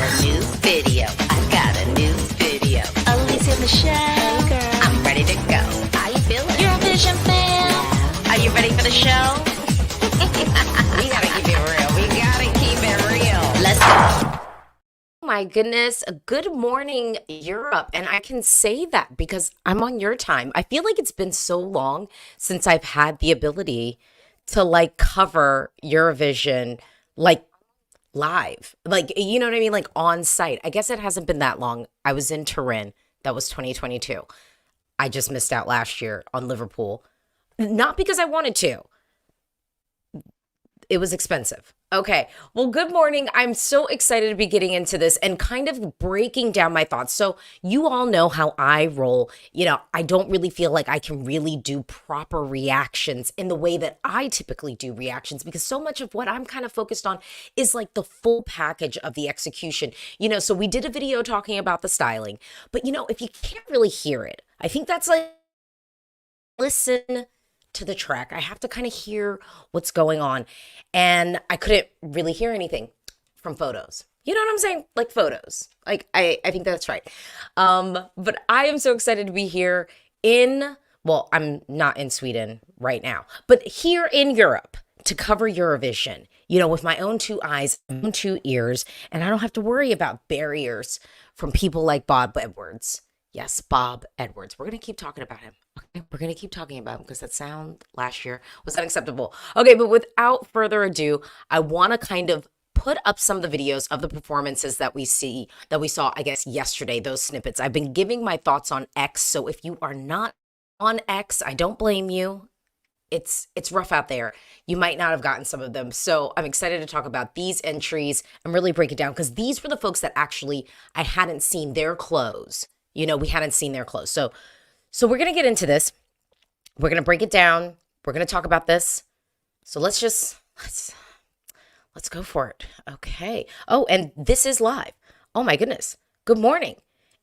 a new video. I got a new video. Alesia Michelle. Hey girl. I'm ready to go. How you feeling? Eurovision fan. Yeah. Are you ready for the show? We gotta keep it real. We gotta keep it real. Let's go. Oh my goodness. Good morning, Europe. And I can say that because I'm on your time. I feel like it's been so long since I've had the ability to cover Eurovision live, you know what I mean, on site. I guess it hasn't been that long. I was in Turin. That was 2022. I just missed out last year on Liverpool, not because I wanted to. It was expensive. Okay. Well, good morning. I'm so excited to be getting into this and kind of breaking down my thoughts. So you all know how I roll. I don't really feel like I can really do proper reactions in the way that I typically do reactions because so much of what I'm kind of focused on is the full package of the execution. So we did a video talking about the styling, but if you can't really hear it, I think that's listen to the track. I have to kind of hear what's going on. And I couldn't really hear anything from photos. You know what I'm saying? Photos. I think that's right. But I am so excited to be here I'm not in Sweden right now, but here in Europe to cover Eurovision, with my own two eyes, my own two ears, and I don't have to worry about barriers from people like Bob Edwards. Yes, Bob Edwards. We're going to keep talking about him. Okay, we're going to keep talking about him because that sound last year was unacceptable. Okay, but without further ado, I want to kind of put up some of the videos of the performances that we saw, I guess, yesterday, those snippets. I've been giving my thoughts on X, so if you are not on X, I don't blame you. It's rough out there. You might not have gotten some of them. So I'm excited to talk about these entries and really break it down because these were the folks that actually I hadn't seen their clothes. We hadn't seen their clothes. So we're going to get into this. We're going to break it down. We're going to talk about this. So let's go for it. Okay. Oh, and this is live. Oh my goodness. Good morning.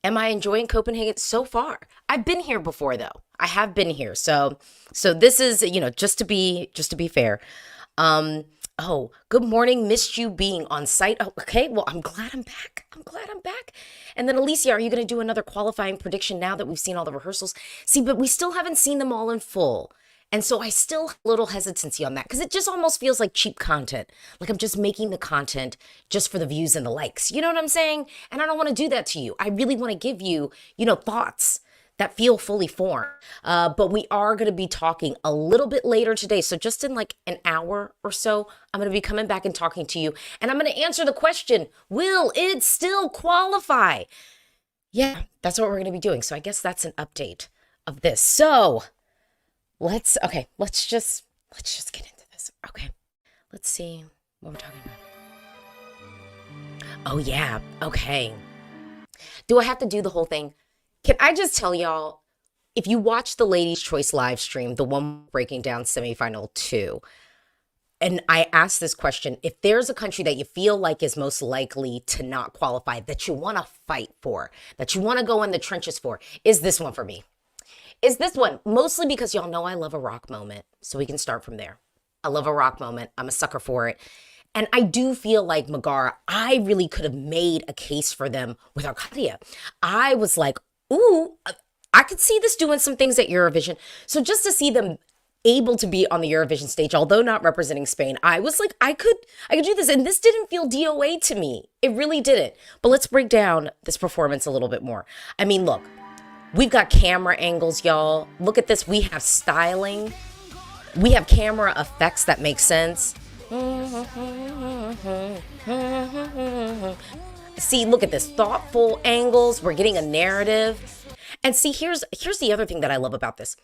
Am I enjoying Copenhagen so far? I've been here before though. I have been here. So this is, just to be fair. Oh, good morning. Missed you being on site. Oh, okay. Well, I'm glad I'm back. And then Alesia, are you going to do another qualifying prediction now that we've seen all the rehearsals? See, but we still haven't seen them all in full. And so I still have a little hesitancy on that because it just almost feels like cheap content. Like I'm just making the content just for the views and the likes. You know what I'm saying? And I don't want to do that to you. I really want to give you, thoughts that feel fully formed. But we are going to be talking a little bit later today. So just in an hour or so, I'm going to be coming back and talking to you. And I'm going to answer the question, will it still qualify? Yeah, that's what we're going to be doing. So I guess that's an update of this. So let's just get into this. Okay, let's see what we're talking about. Oh yeah, okay. Do I have to do the whole thing? Can I just tell y'all, if you watch the Ladies' Choice live stream, the one breaking down semifinal 2, and I asked this question, if there's a country that you feel like is most likely to not qualify, that you want to fight for, that you want to go in the trenches for, is this one for me. Is this one, mostly because y'all know I love a rock moment, so we can start from there. I love a rock moment. I'm a sucker for it. And I do feel like MEGARA, I really could have made a case for them with Arcadia. I was like, ooh, I could see this doing some things at Eurovision. So just to see them able to be on the Eurovision stage, although not representing Spain, I was like, I could do this. And this didn't feel DOA to me. It really didn't. But let's break down this performance a little bit more. I mean, look, we've got camera angles, y'all. Look at this. We have styling. We have camera effects that make sense. See, look at this, thoughtful angles. We're getting a narrative. And see, here's the other thing that I love about this.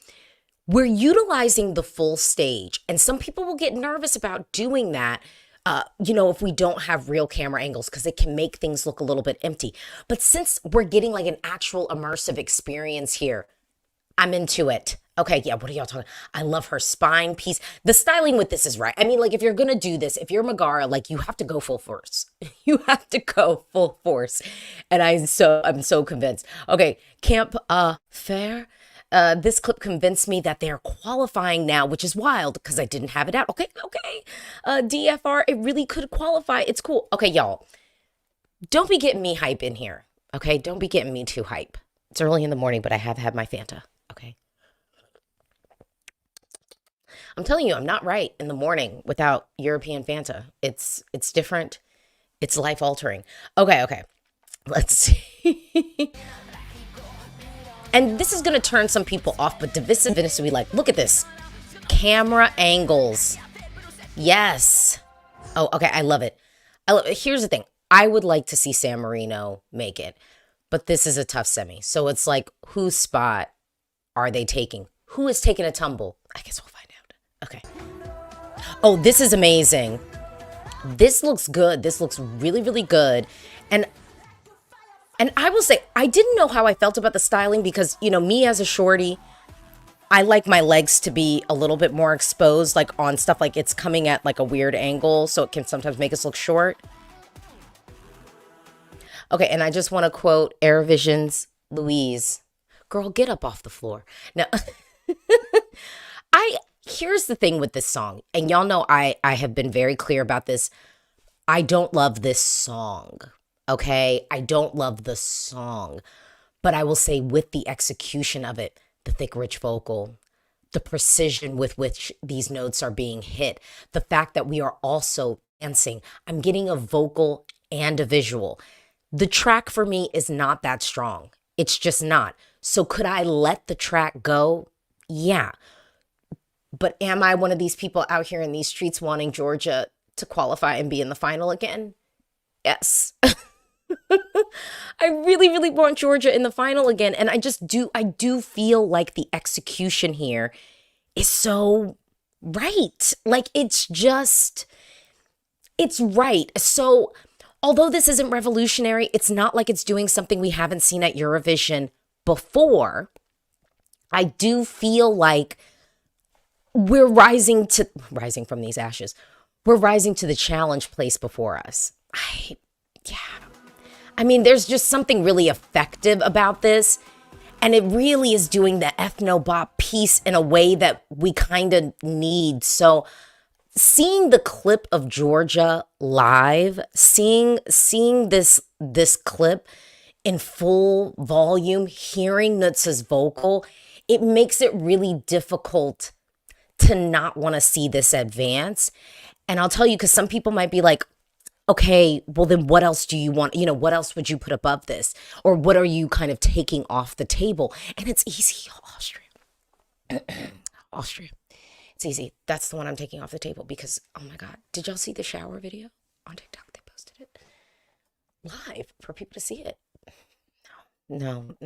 We're utilizing the full stage. And some people will get nervous about doing that, if we don't have real camera angles, because it can make things look a little bit empty. But since we're getting an actual immersive experience here, I'm into it. Okay, yeah, what are y'all talking? I love her spine piece. The styling with this is right. I mean, if you're going to do this, if you're MEGARA, you have to go full force. You have to go full force. And I'm so convinced. Okay, Camp Fair. This clip convinced me that they're qualifying now, which is wild because I didn't have it out. Okay. DFR, it really could qualify. It's cool. Okay, y'all. don't be getting me hype in here. Okay. Don't be getting me too hype. It's early in the morning, but I have had my Fanta. Okay. I'm telling you, I'm not right in the morning without European Fanta. It's different. It's life altering. Okay, okay. Let's see. And this is gonna turn some people off, but divisiveness will be like, look at this. Camera angles. Yes. Oh, okay, I love it. Here's the thing. I would like to see San Marino make it, but this is a tough semi. So it's like, whose spot are they taking? Who is taking a tumble? I guess we'll find out. Okay. Oh, this is amazing. This looks good. This looks really, really good. And I will say, I didn't know how I felt about the styling because, you know, me as a shorty, I like my legs to be a little bit more exposed, like on stuff like it's coming at like a weird angle, so it can sometimes make us look short. Okay, and I just want to quote Eurovision's Louise. Girl, get up off the floor. Now, here's the thing with this song, and y'all know I have been very clear about this. I don't love this song, okay? I don't love the song, but I will say with the execution of it, the thick, rich vocal, the precision with which these notes are being hit, the fact that we are also dancing, I'm getting a vocal and a visual. The track for me is not that strong. It's just not. So could I let the track go? Yeah. But am I one of these people out here in these streets wanting Georgia to qualify and be in the final again? Yes. I really, really want Georgia in the final again. And I do feel like the execution here is so right. Like it's right. So although this isn't revolutionary, it's not like it's doing something we haven't seen at Eurovision before. I do feel like we're rising from these ashes. We're rising to the challenge placed before us. I mean, there's just something really effective about this. And it really is doing the ethno-bop piece in a way that we kind of need. So seeing the clip of Georgia live, seeing this clip in full volume, hearing Nutsa's vocal, it makes it really difficult to not want to see this advance. And I'll tell you, because some people might be like, okay, well then what else do you want? You know, what else would you put above this? Or what are you kind of taking off the table? And it's easy, Austria. Austria. It's easy. That's the one I'm taking off the table because, oh my God, did y'all see the shower video on TikTok? They posted it live for people to see it. No.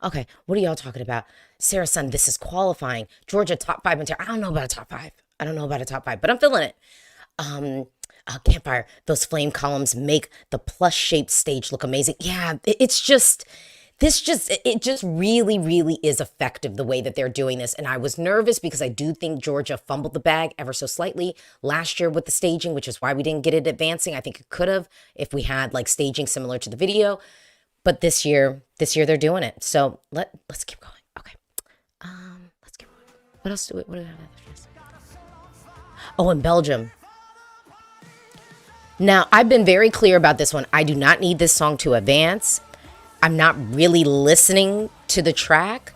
Okay, what are y'all talking about? Sarah Sun, this is qualifying. Georgia, top 5 material. I don't know about a top 5. But I'm feeling it. Campfire, those flame columns make the plush-shaped stage look amazing. Yeah, it just really, really is effective the way that they're doing this. And I was nervous because I do think Georgia fumbled the bag ever so slightly last year with the staging, which is why we didn't get it advancing. I think it could have if we had like staging similar to the video. But this year they're doing it. So let's keep going. Okay. Let's keep going. What else do we have? Oh, in Belgium. Now, I've been very clear about this one. I do not need this song to advance. I'm not really listening to the track.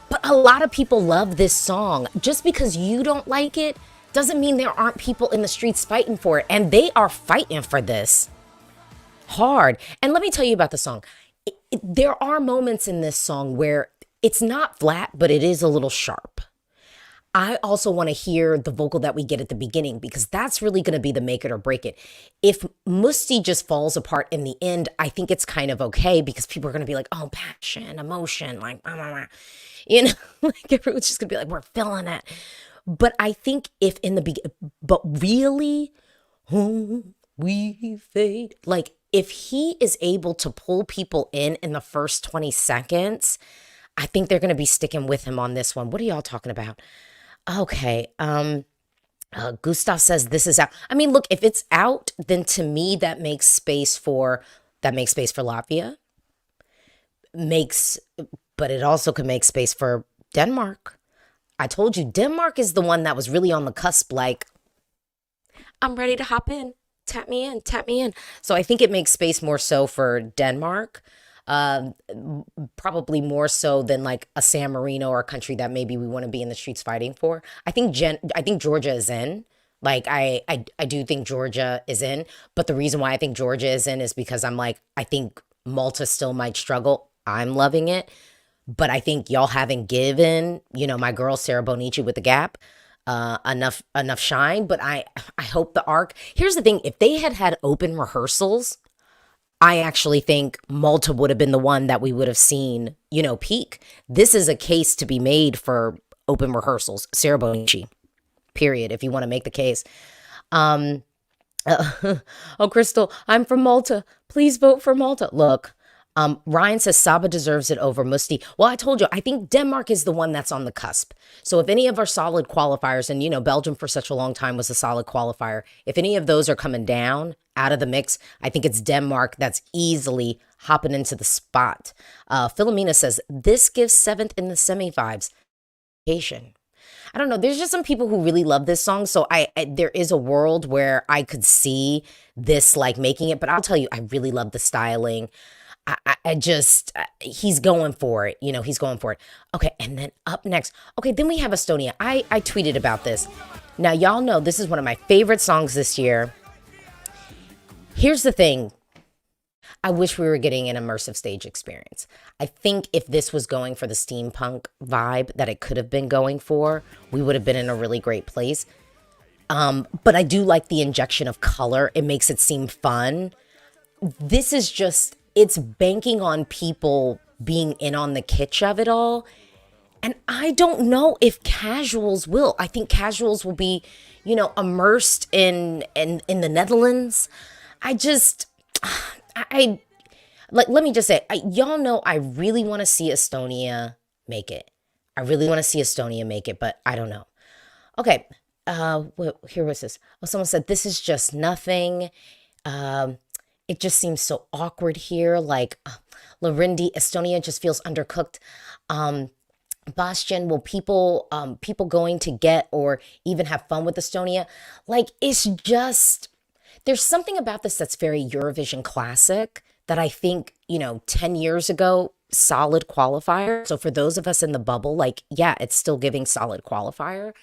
But a lot of people love this song. Just because you don't like it doesn't mean there aren't people in the streets fighting for it. And they are fighting for this hard. And let me tell you about the song. There are moments in this song where it's not flat, but it is a little sharp. I also want to hear the vocal that we get at the beginning because that's really going to be the make it or break it. If Mustii just falls apart in the end, I think it's kind of okay because people are going to be like, oh, passion, emotion, like, blah, blah, blah. You know, like everyone's just going to be like, we're feeling it. But I think if in the beginning, but really, we fade. Like if he is able to pull people in the first 20 seconds, I think they're going to be sticking with him on this one. What are y'all talking about? Okay. Gustav says this is out. I mean, look, if it's out, then to me that makes space for Latvia. But it also could make space for Denmark. I told you Denmark is the one that was really on the cusp, like, I'm ready to hop in. tap me in, tap me in. So I think it makes space more so for Denmark, um, probably more so than like a San Marino or a country that maybe we want to be in the streets fighting for. I think Georgia is in. Like I do think Georgia is in, but the reason why I think Georgia is in is because I'm like I think Malta still might struggle. I'm loving it, but I think y'all haven't given, my girl Sarah Bonici with the Gap enough shine. But I hope the arc. Here's the thing: if they had had open rehearsals, I actually think Malta would have been the one that we would have seen, peak. This is a case to be made for open rehearsals. Sarah Bonici, period. If you want to make the case. Um, oh, Crystal, I'm from Malta. Please vote for Malta. Look, Ryan says Saba deserves it over Mustii. Well, I told you, I think Denmark is the one that's on the cusp. So if any of our solid qualifiers, and Belgium for such a long time was a solid qualifier, if any of those are coming down out of the mix, I think it's Denmark that's easily hopping into the spot. Philomena says this gives seventh in the semi-fives. I don't know. There's just some people who really love this song. So there is a world where I could see this like making it, but I'll tell you, I really love the styling. I just, he's going for it. He's going for it. Okay. And then up next. Okay. Then we have Estonia. I tweeted about this. Now, y'all know this is one of my favorite songs this year. Here's the thing. I wish we were getting an immersive stage experience. I think if this was going for the steampunk vibe that it could have been going for, we would have been in a really great place. But I do like the injection of color. It makes it seem fun. This is just, it's banking on people being in on the kitsch of it all. And I don't know if casuals will. I think casuals will be, immersed in the Netherlands. I like, let me just say, y'all know I really want to see Estonia make it. I really want to see Estonia make it, but I don't know. Okay, here was this. Oh, someone said this is just nothing. It just seems so awkward here. Like Larindi, Estonia just feels undercooked. Bastian, will people going to get or even have fun with Estonia? Like, it's just, there's something about this that's very Eurovision classic that I think, 10 years ago, solid qualifier. So for those of us in the bubble, like, yeah, it's still giving solid qualifier.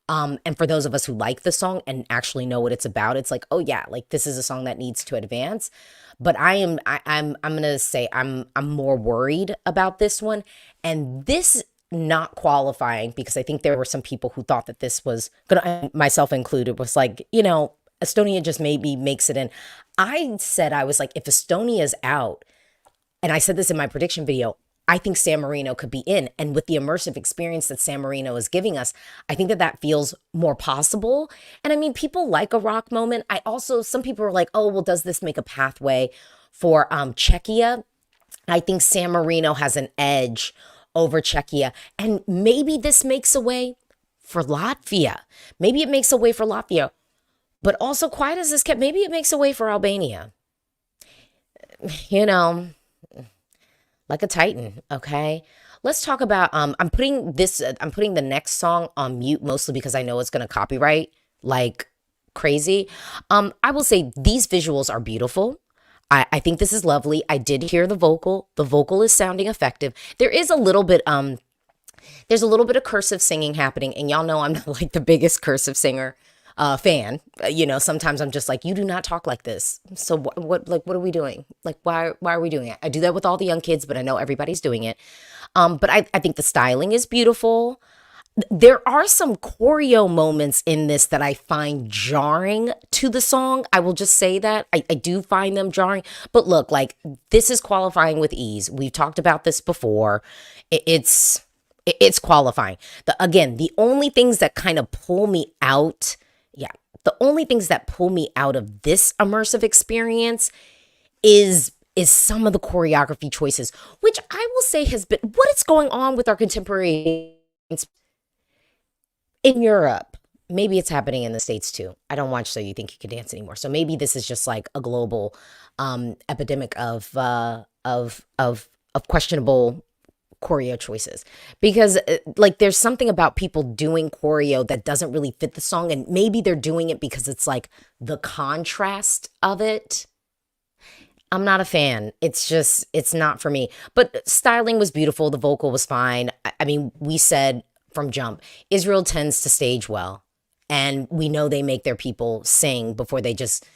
And for those of us who like the song and actually know what it's about, it's like, oh yeah, like this is a song that needs to advance. But I'm gonna say I'm more worried about this one. And this not qualifying, because I think there were some people who thought that this was gonna, myself included, was like, Estonia just maybe makes it in. I said, I was like, if Estonia's out, and I said this in my prediction video, I think San Marino could be in. And with the immersive experience that San Marino is giving us, I think that feels more possible. And I mean, people like a rock moment. Some people are like, oh, well, does this make a pathway for Czechia? I think San Marino has an edge over Czechia. And maybe this makes a way for Latvia. Maybe it makes a way for Latvia. But also, quiet as this kept, maybe it makes a way for Albania. You know, like a Titan, okay? Let's talk about, I'm putting the next song on mute mostly because I know it's going to copyright like crazy. I will say these visuals are beautiful. I think this is lovely. I did hear the vocal. The vocal is sounding effective. There's a little bit of cursive singing happening, and y'all know I'm not like the biggest cursive singer fan. Sometimes I'm just like, you do not talk like this. So what are we doing? Like, why are we doing it? I do that with all the young kids, but I know everybody's doing it. But I think the styling is beautiful. There are some choreo moments in this that I find jarring to the song. I will just say that I do find them jarring, but look, like this is qualifying with ease. We've talked about this before. It's qualifying. The only things that kind of pull me out. Yeah. The only things that pull me out of this immersive experience is some of the choreography choices, which I will say has been what is going on with our contemporary in Europe. Maybe it's happening in the States too. I don't watch So You Think You Can Dance anymore. So maybe this is just like a global epidemic of questionable choreo choices, because like there's something about people doing choreo that doesn't really fit the song, and maybe they're doing it because it's like the contrast of it. I'm not a fan. It's just, it's not for me. But styling was beautiful. The vocal was fine. I mean, we said from jump, Israel tends to stage well. And we know they make their people sing before they just,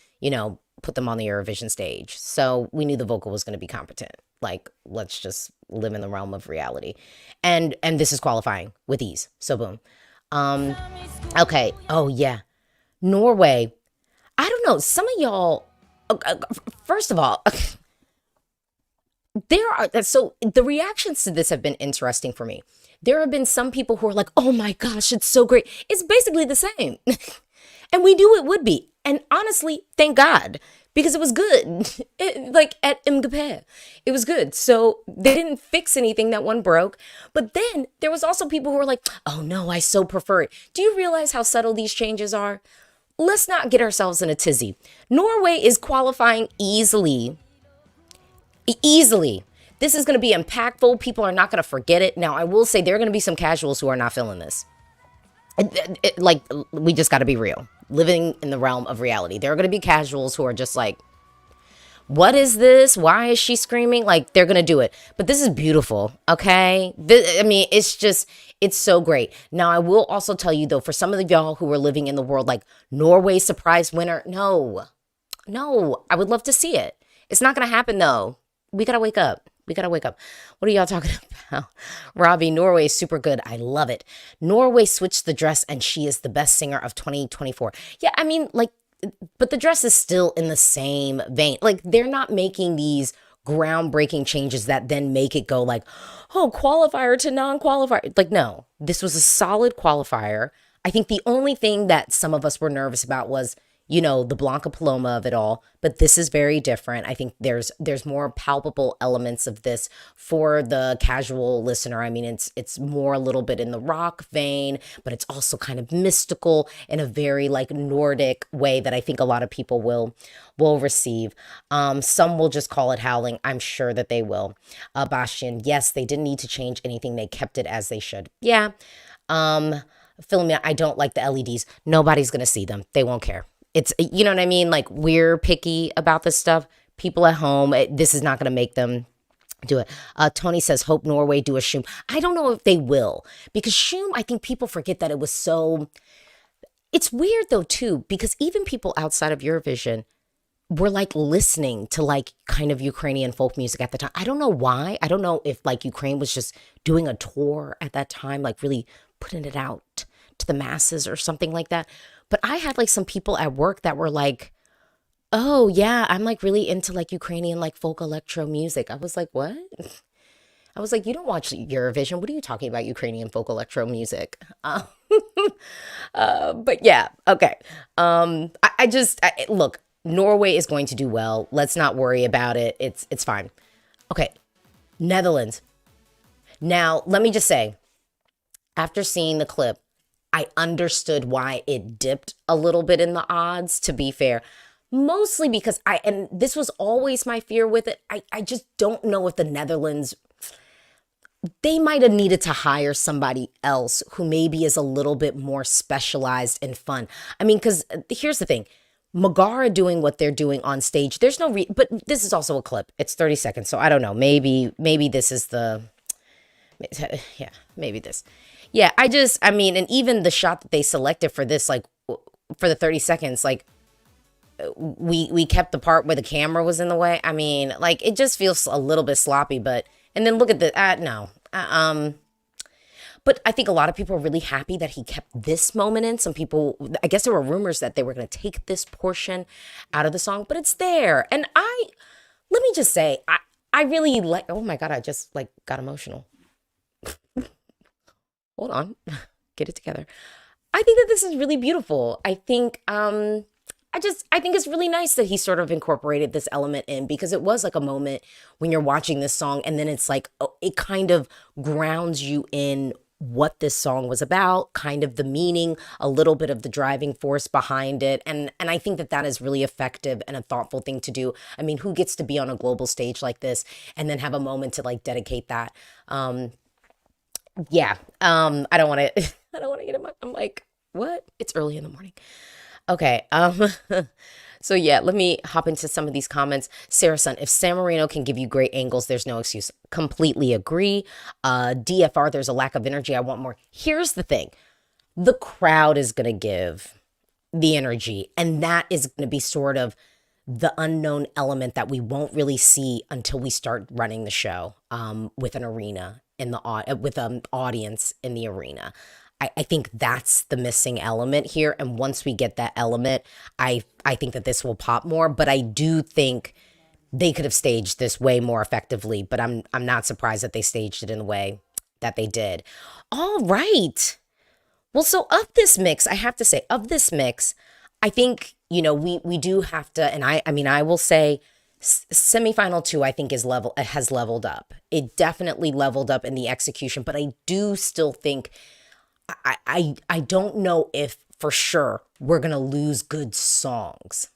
put them on the Eurovision stage. So we knew the vocal was going to be competent. Like, let's just live in the realm of reality. And this is qualifying with ease. So boom. Okay. Oh yeah. Norway. I don't know. Some of y'all, first of all, so the reactions to this have been interesting for me. There have been some people who are like, oh my gosh, it's so great. It's basically the same. And we knew it would be. And honestly, thank God, because it was good. Like at MGP, it was good. So they didn't fix anything that one broke. But then there was also people who were like, oh no, I so prefer it. Do you realize how subtle these changes are? Let's not get ourselves in a tizzy. Norway is qualifying easily. Easily. This is going to be impactful. People are not going to forget it. Now, I will say there are going to be some casuals who are not feeling this. Like, we just got to be real. Living in the realm of reality. There are going to be casuals who are just like, what is this? Why is she screaming? Like, they're going to do it. But this is beautiful, okay? I mean, it's so great. Now, I will also tell you, though, for some of y'all who are living in the world, like, Norway surprise winner, no. I would love to see it. It's not going to happen, though. We got to wake up. We got to wake up. What are y'all talking about? Robbie, Norway is super good. I love it. Norway switched the dress and she is the best singer of 2024. Yeah, I mean, like, but the dress is still in the same vein. Like, they're not making these groundbreaking changes that then make it go like, oh, qualifier to non-qualifier. Like, no, this was a solid qualifier. I think the only thing that some of us were nervous about was, the Blanca Paloma of it all, but this is very different. I think there's more palpable elements of this for the casual listener. I mean, it's more a little bit in the rock vein, but it's also kind of mystical in a very like Nordic way that I think a lot of people will receive. Some will just call it howling. I'm sure that they will. Bastian, yes, they didn't need to change anything. They kept it as they should. Yeah. Philomena, I don't like the LEDs. Nobody's going to see them. They won't care. It's, you know what I mean? Like, we're picky about this stuff. People at home, this is not going to make them do it. Tony says, hope Norway do a Shum. I don't know if they will, because Shum, I think people forget that it was so, it's weird though too, because even people outside of Eurovision were like listening to like kind of Ukrainian folk music at the time. I don't know why. I don't know if like Ukraine was just doing a tour at that time, like really putting it out to the masses or something like that. But I had like some people at work that were like, oh yeah, I'm like really into like Ukrainian like folk electro music. I was like, what? I was like, you don't watch Eurovision. What are you talking about, Ukrainian folk electro music? But yeah, okay. Look, Norway is going to do well. Let's not worry about it. It's fine. Okay, Netherlands. Now, let me just say, after seeing the clip, I understood why it dipped a little bit in the odds, to be fair. Mostly because and this was always my fear with it, I just don't know if the Netherlands, they might have needed to hire somebody else who maybe is a little bit more specialized and fun. I mean, because here's the thing. MEGARA doing what they're doing on stage, there's no but this is also a clip. It's 30 seconds, so I don't know. Maybe this is yeah, maybe this. Yeah, I mean, and even the shot that they selected for this, like, for the 30 seconds, like, we kept the part where the camera was in the way. I mean, like, it just feels a little bit sloppy, but, and then look at the, no. But I think a lot of people are really happy that he kept this moment in. Some people, I guess there were rumors that they were going to take this portion out of the song, but it's there. And let me just say, I really like, oh my God, I just, like, got emotional. Hold on, get it together. I think that this is really beautiful. I think, I think it's really nice that he sort of incorporated this element in, because it was like a moment when you're watching this song and then it's like, it kind of grounds you in what this song was about, kind of the meaning, a little bit of the driving force behind it. And I think that that is really effective and a thoughtful thing to do. I mean, who gets to be on a global stage like this and then have a moment to like dedicate that? Yeah. I don't want to I don't want to get in my, I'm like, what? It's early in the morning. Okay. So yeah, let me hop into some of these comments. Sarah Sun, if San Marino can give you great angles, there's no excuse. Completely agree. DFR, there's a lack of energy. I want more. Here's the thing. The crowd is going to give the energy, and that is going to be sort of the unknown element that we won't really see until we start running the show with an arena in the with an audience in the arena. I think that's the missing element here. And once we get that element, I think that this will pop more. But I do think they could have staged this way more effectively. But I'm not surprised that they staged it in the way that they did. All right. Well, so of this mix, I have to say, of this mix, I think, you know, we do have to, and I mean, I will say semifinal 2, I think has leveled up. It definitely leveled up in the execution, but I do still think I don't know if for sure we're going to lose good songs.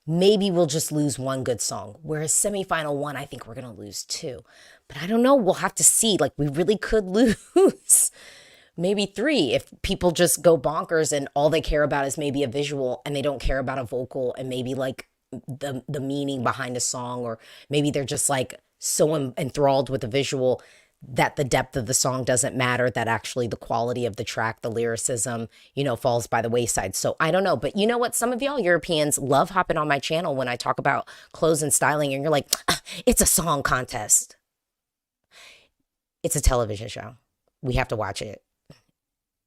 Maybe we'll just lose one good song. Whereas semifinal 1, I think we're going to lose 2. But I don't know. We'll have to see. Like, we really could lose maybe 3 if people just go bonkers and all they care about is maybe a visual and they don't care about a vocal and maybe like the meaning behind a song, or maybe they're just like so enthralled with the visual that the depth of the song doesn't matter, that actually the quality of the track, the lyricism, you know, falls by the wayside. So I don't know. But you know what? Some of y'all Europeans love hopping on my channel when I talk about clothes and styling, and you're like, it's a song contest. It's a television show. We have to watch it.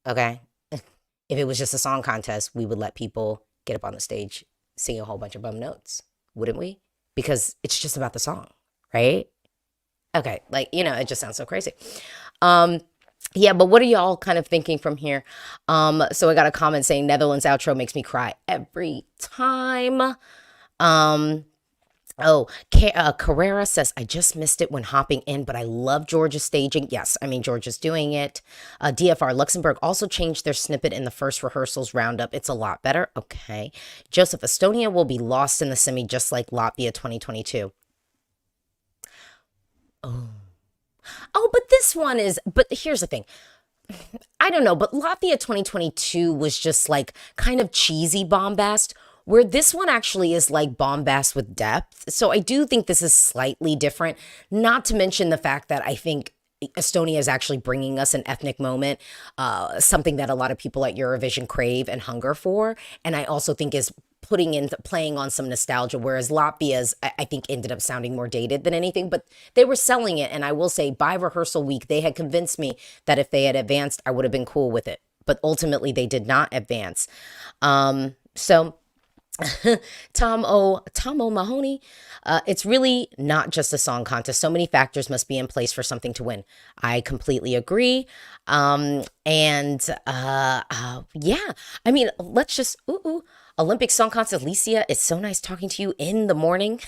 Okay? If it was just a song contest, we would let people get up on the stage, sing a whole bunch of bum notes, wouldn't we? Because it's just about the song, right? Okay, like, you know, it just sounds so crazy. Yeah, but what are y'all kind of thinking from here? So I got a comment saying Netherlands outro makes me cry every time. Carrera says, I just missed it when hopping in, but I love Georgia's staging. Yes, I mean, Georgia's doing it. DFR, Luxembourg also changed their snippet in the first rehearsals roundup. It's a lot better. Okay. Joseph, Estonia will be lost in the semi just like Latvia 2022. Oh, but this one is, but here's the thing. I don't know, but Latvia 2022 was just like kind of cheesy bombast, where this one actually is like bombast with depth. So I do think this is slightly different, not to mention the fact that I think Estonia is actually bringing us an ethnic moment, something that a lot of people at Eurovision crave and hunger for. And I also think is playing on some nostalgia, whereas Latvia's, I think, ended up sounding more dated than anything, but they were selling it. And I will say by rehearsal week, they had convinced me that if they had advanced, I would have been cool with it. But ultimately they did not advance. So Tom O'Mahony, it's really not just a song contest. So many factors must be in place for something to win. I completely agree. Yeah, I mean, let's just, Olympic Song Contest, Alesia, it's so nice talking to you in the morning.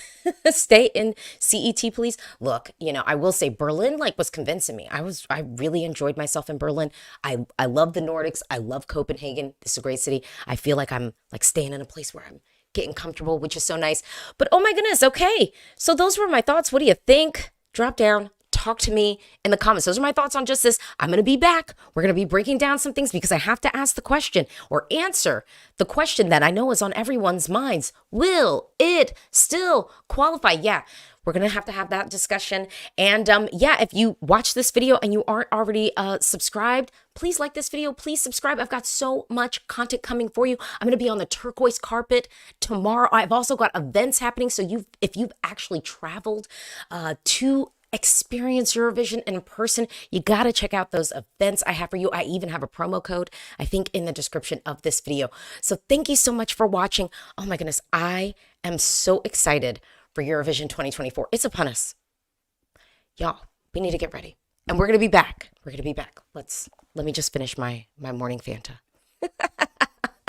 Stay in CET, please. Look, you know, I will say Berlin, like, was convincing me. I really enjoyed myself in Berlin. I love the Nordics. I love Copenhagen. It's a great city. I feel like I'm like staying in a place where I'm getting comfortable, which is so nice. But oh my goodness, okay. So those were my thoughts. What do you think? Drop down. Talk to me in the comments. Those are my thoughts on just this. I'm going to be back. We're going to be breaking down some things because I have to ask the question or answer the question that I know is on everyone's minds. Will it still qualify? Yeah, we're going to have that discussion. And yeah, if you watch this video and you aren't already subscribed, please like this video. Please subscribe. I've got so much content coming for you. I'm going to be on the turquoise carpet tomorrow. I've also got events happening. So if you've actually traveled to experience Eurovision in person, you got to check out those events I have for you. I even have a promo code, I think, in the description of this video. So thank you so much for watching. Oh my goodness, I am so excited for Eurovision 2024. It's upon us. Y'all, we need to get ready. And we're going to be back. We're going to be back. Let me just finish my morning Fanta.